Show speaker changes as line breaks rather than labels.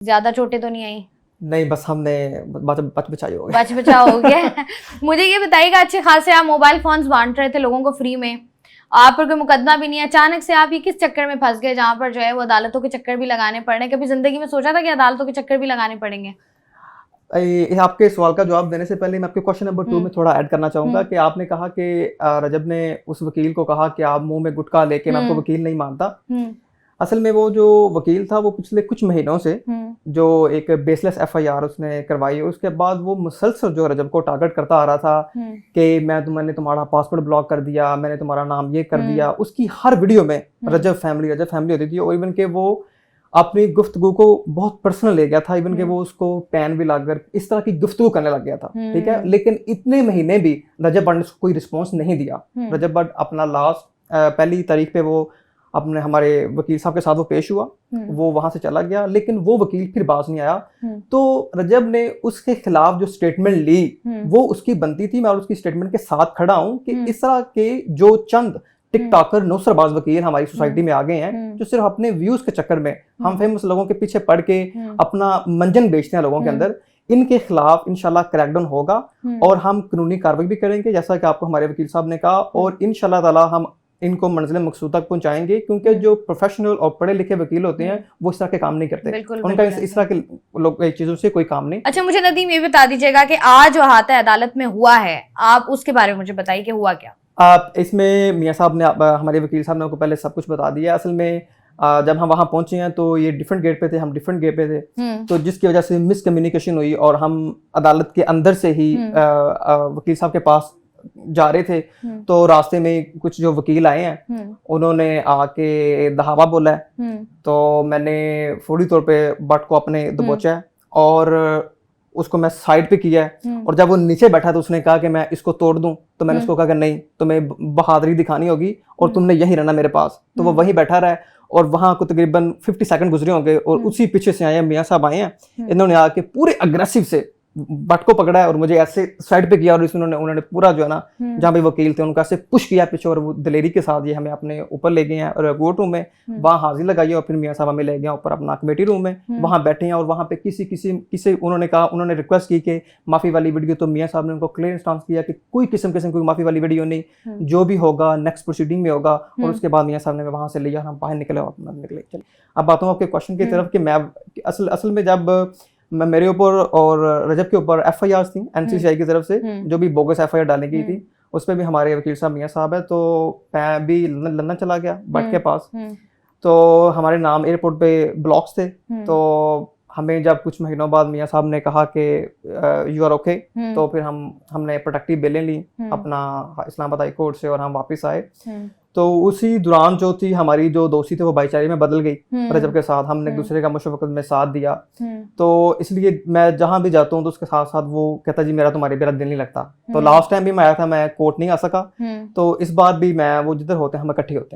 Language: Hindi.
ज्यादा चोटें तो नहीं आई?
नहीं, बस हमने बच बचाई हो गई।
बच बचा हो गया। मुझे ये बताइएगा, अच्छे खासे आप मोबाइल फोन्स बांट रहे थे लोगों को फ्री में, आप पर कोई मुकदमा भी नहीं है, अचानक से आप ये किस चक्कर में फंस गए जहाँ पर जो है वो अदालतों के चक्कर भी लगाने पड़ रहे हैं? कभी जिंदगी में सोचा था कि अदालतों के चक्कर भी लगाने पड़ेंगे?
आपके सवाल का जवाब देने से पहले मैं आपके क्वेश्चन नंबर 2 में थोड़ा ऐड करना चाहूंगा कि आपने कहा कि रजब ने उस वकील को कहा कि आप मुंह में गुटखा लेके मैं आपको वकील नहीं मानता। असल में वो जो वकील था वो पिछले कुछ महीनों से जो एक बेसलेस एफआईआर उसने करवाई, उसके बाद वो मुसलसल जो रजब को टारगेट करता आ रहा था कि मैंने तुम्हारा पासपोर्ट ब्लॉक कर दिया, मैंने तुम्हारा नाम ये कर दिया। उसकी हर वीडियो में रजब फैमिली होती थी, और इवन के वो अपनी गुफ्तगू को बहुत पर्सनल ले गया था, इवन के वो उसको पैन भी लाकर इस तरह की गुफ्तगू करने लग गया था। ठीक है, लेकिन इतने महीने भी रजब बट ने कोई रिस्पॉन्स नहीं दिया। रजब बट अपना लास्ट पहली तारीख पे वो अपने हमारे वकील साहब के साथ वो पेश हुआ, वो वहां से चला गया, लेकिन वो वकील फिर बाज नहीं आया। तो रजब ने उसके खिलाफ जो स्टेटमेंट ली वो उसकी बनती थी, मैं और उसकी स्टेटमेंट के साथ खड़ा हूं कि इस तरह के जो चंद टिकटॉकर नौसरबाज वकील हमारी सोसाइटी में आ गए हैं जो सिर्फ अपने व्यूज के चक्कर में हम फेमस लोगों के पीछे पड़ के अपना मंजन बेचते हैं लोगों के अंदर, इनके खिलाफ इंशाल्लाह क्रैकडाउन होगा और हम कानूनी कार्रवाई भी करेंगे जैसा कि आपको हमारे वकील साहब ने कहा, और इंशाल्लाह ताला हम इनको मंजिल मकसूद तक पहुंचाएंगे, क्योंकि जो प्रोफेशनल और पढ़े लिखे वकील होते हैं वो इस तरह के काम नहीं करते, उनका इस तरह के लोग चीजों से कोई काम नहीं।
अच्छा, मुझे नदीम ये बता दीजिएगा कि आज जो हाथ अदालत में हुआ है, आप उसके बारे में मुझे बताइए कि हुआ क्या?
आप इसमें मियाँ साहब ने हमारे वकील साहब ने आपको पहले सब कुछ बता दिया। असल में जब हम वहाँ पहुंचे हैं तो ये डिफरेंट गेट पे थे, हम डिफरेंट गेट पे थे, तो जिसकी वजह से मिसकम्युनिकेशन हुई और हम अदालत के अंदर से ही वकील साहब के पास जा रहे थे, तो रास्ते में कुछ जो वकील आए हैं उन्होंने आके दहावा बोला है, तो मैंने फौरी तौर पे बट को अपने दबोचा है और उसको मैं साइड पे किया है, और जब वो नीचे बैठा तो उसने कहा कि मैं इसको तोड़ दूं, तो मैंने उसको कहा कि नहीं, तुम्हें बहादुरी दिखानी होगी और तुमने यहीं रहना मेरे पास। तो वो वहीं बैठा रहा है और वहां को तकरीबन 50 सेकंड गुजरे होंगे और उसी पीछे से आए मियाँ साहब आए हैं, इन्होंने आके पूरे अग्रेसिव से बट को पकड़ा है और मुझे ऐसे साइड पे किया और इसमें उन्होंने पूरा जो है ना जहाँ पे वकील थे उनका से पुश किया पीछे, और वो दलेरी के साथ ये हमें अपने ऊपर ले गए हैं और कोर्ट रूम में वहाँ हाजिर लगाई और फिर मियाँ साहब हमें ले गए ऊपर अपना कमेटी रूम में, वहाँ बैठे हैं और वहाँ पे किसी उन्होंने कहा, उन्होंने रिक्वेस्ट की कि माफी वाली वीडियो, तो मियाँ साहब ने उनको क्लियर स्टांस किया कि कोई किस्म कोई माफी वाली वीडियो नहीं, जो भी होगा नेक्स्ट प्रोसीडिंग में होगा। और उसके बाद मियाँ साहब ने वहाँ से लिया, हम बाहर निकले और निकले। चलिए अब बात हूँ आपके क्वेश्चन की तरफ कि मैं असल में जब मेरे ऊपर और रजब के ऊपर एफआईआर थी एनसीसीआई की तरफ से, जो भी बोगस एफआईआर डाली गई थी, उसमें भी हमारे वकील साहब मियाँ साहब है, तो मैं भी लंदन चला गया बट के पास, तो हमारे नाम एयरपोर्ट पे ब्लॉक्स थे, तो हमें जब कुछ महीनों बाद मियाँ साहब ने कहा कि यू आर ओके, तो फिर हमने प्रोटेक्टिव बेलें ली अपना इस्लामाबाद हाई कोर्ट से और हम वापस आए। तो उसी दौरान जो थी हमारी जो दोस्ती थी वो भाईचारे में बदल गई रजब के साथ, हमने एक दूसरे का मुशफ़क़त में साथ दिया, तो इसलिए मैं जहाँ भी जाता हूँ तो उसके साथ साथ वो कहता जी मेरा दिल नहीं लगता। तो लास्ट टाइम भी मैं आया था, मैं कोर्ट नहीं आ सका, तो इस बार भी मैं वो जिधर होते हैं हम इकट्ठे होते हैं।